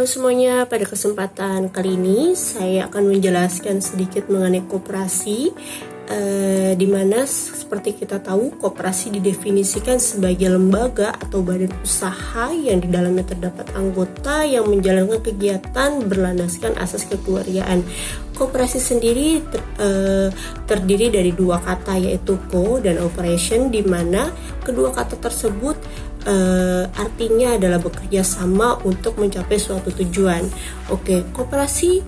Halo semuanya, pada kesempatan kali ini saya akan menjelaskan sedikit mengenai koperasi, di mana seperti kita tahu koperasi didefinisikan sebagai lembaga atau badan usaha yang di dalamnya terdapat anggota yang menjalankan kegiatan berlandaskan asas kekeluargaan. Koperasi sendiri terdiri dari dua kata, yaitu co dan operation, di mana kedua kata tersebut artinya adalah bekerja sama untuk mencapai suatu tujuan. Oke, koperasi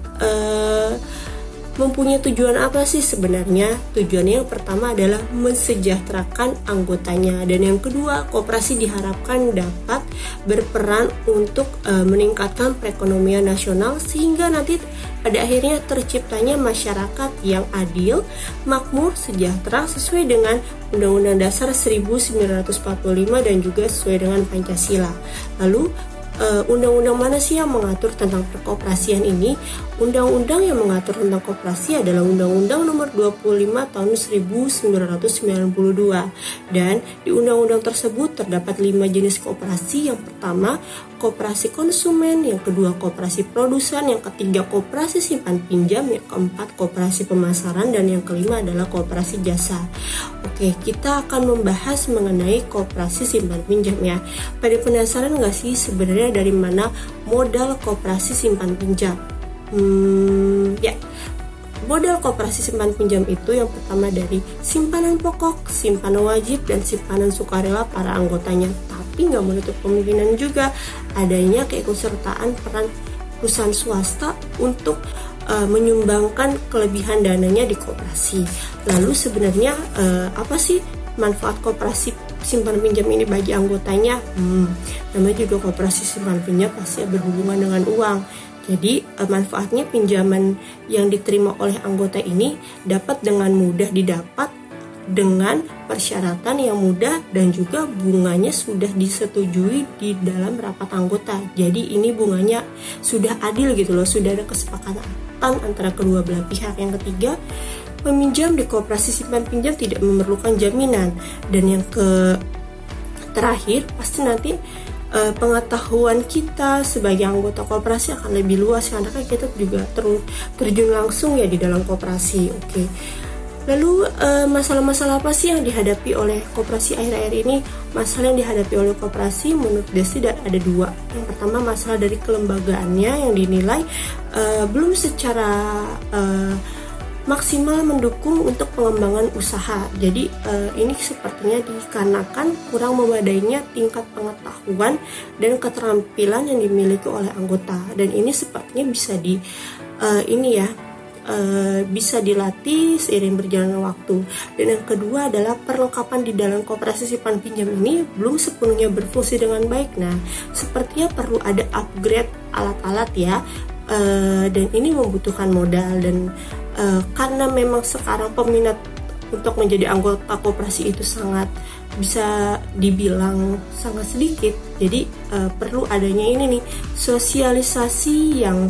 mempunyai tujuan apa sih sebenarnya? Tujuannya yang pertama adalah mensejahterakan anggotanya, dan yang kedua, koperasi diharapkan dapat berperan untuk meningkatkan perekonomian nasional sehingga nanti pada akhirnya terciptanya masyarakat yang adil, makmur, sejahtera sesuai dengan Undang-Undang Dasar 1945 dan juga sesuai dengan Pancasila. Lalu undang-undang mana sih yang mengatur tentang perkoperasian ini? Undang-undang yang mengatur tentang koperasi adalah Undang-Undang Nomor 25 Tahun 1992. Dan di undang-undang tersebut terdapat 5 jenis koperasi. Yang pertama, koperasi konsumen, yang kedua koperasi produsen, yang ketiga koperasi simpan pinjam, yang keempat koperasi pemasaran, dan yang kelima adalah koperasi jasa. Oke, kita akan membahas mengenai koperasi simpan pinjam ya. Pada penasaran nggak sih sebenarnya dari mana modal koperasi simpan pinjam? Ya, modal koperasi simpan pinjam itu yang pertama dari simpanan pokok, simpanan wajib, dan simpanan sukarela para anggotanya. Tapi nggak menutup kemungkinan juga adanya keikutsertaan peran perusahaan swasta untuk menyumbangkan kelebihan dananya di koperasi. Lalu sebenarnya apa sih manfaat koperasi simpan pinjam ini bagi anggotanya? Namanya juga koperasi simpan pinjam pasti berhubungan dengan uang. Jadi manfaatnya pinjaman yang diterima oleh anggota ini dapat dengan mudah didapat dengan persyaratan yang mudah dan juga bunganya sudah disetujui di dalam rapat anggota. Jadi ini bunganya sudah adil gitu loh, sudah ada kesepakatan antara kedua belah pihak. Yang ketiga, peminjam di koperasi simpan pinjam tidak memerlukan jaminan. Dan yang terakhir, pasti nanti pengetahuan kita sebagai anggota koperasi akan lebih luas karena kan kita juga terjun langsung ya di dalam koperasi. Oke. Lalu masalah-masalah apa sih yang dihadapi oleh koperasi akhir-akhir ini? Masalah yang dihadapi oleh koperasi menurut Desti ada dua. Yang pertama, masalah dari kelembagaannya yang dinilai belum secara maksimal mendukung untuk pengembangan usaha. Jadi ini sepertinya dikarenakan kurang memadainya tingkat pengetahuan dan keterampilan yang dimiliki oleh anggota. Dan ini sepertinya bisa dilatih seiring berjalannya waktu. Dan yang kedua adalah perlengkapan di dalam koperasi simpan pinjam ini belum sepenuhnya berfungsi dengan baik. Nah, sepertinya perlu ada upgrade alat-alat ya. Dan ini membutuhkan modal, dan karena memang sekarang peminat untuk menjadi anggota koperasi itu sangat bisa dibilang sangat sedikit. Jadi perlu adanya ini nih sosialisasi yang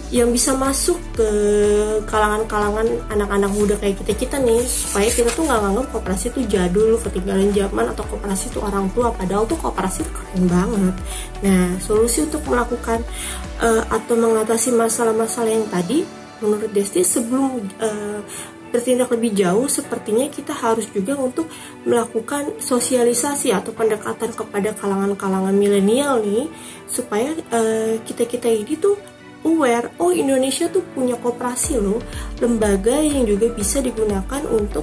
yang bisa masuk ke kalangan-kalangan anak-anak muda kayak kita nih, supaya kita tuh nggak nganggap koperasi itu jadul, ketinggalan zaman, atau koperasi itu orang tua, padahal tuh koperasi itu keren banget. Nah, solusi untuk melakukan atau mengatasi masalah-masalah yang tadi menurut Desti, sebelum bertindak lebih jauh, sepertinya kita harus juga untuk melakukan sosialisasi atau pendekatan kepada kalangan-kalangan milenial nih, supaya kita ini tuh aware, oh Indonesia tuh punya koperasi loh, lembaga yang juga bisa digunakan untuk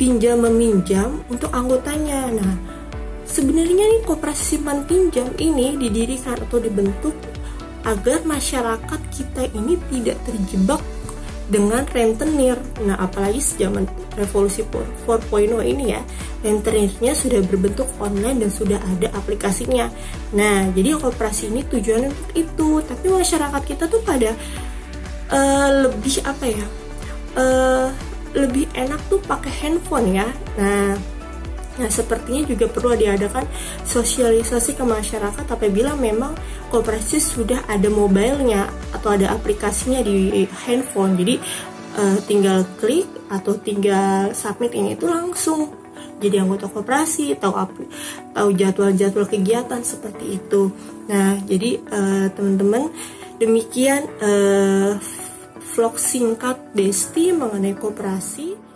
pinjam-meminjam untuk anggotanya. Nah, sebenarnya nih koperasi simpan pinjam ini didirikan atau dibentuk agar masyarakat kita ini tidak terjebak dengan rentenir. Nah, apalagi sejaman revolusi 4.0 ini ya, rentenirnya sudah berbentuk online dan sudah ada aplikasinya. Nah, jadi koperasi ini tujuannya untuk itu. Tapi masyarakat kita tuh pada lebih enak tuh pakai handphone ya. Nah, sepertinya juga perlu diadakan sosialisasi ke masyarakat apabila memang koperasi sudah ada mobilenya atau ada aplikasinya di handphone. Jadi tinggal klik atau tinggal submit ini itu langsung jadi anggota koperasi, tahu jadwal-jadwal kegiatan seperti itu. Nah, jadi teman-teman, demikian vlog singkat Desti mengenai koperasi.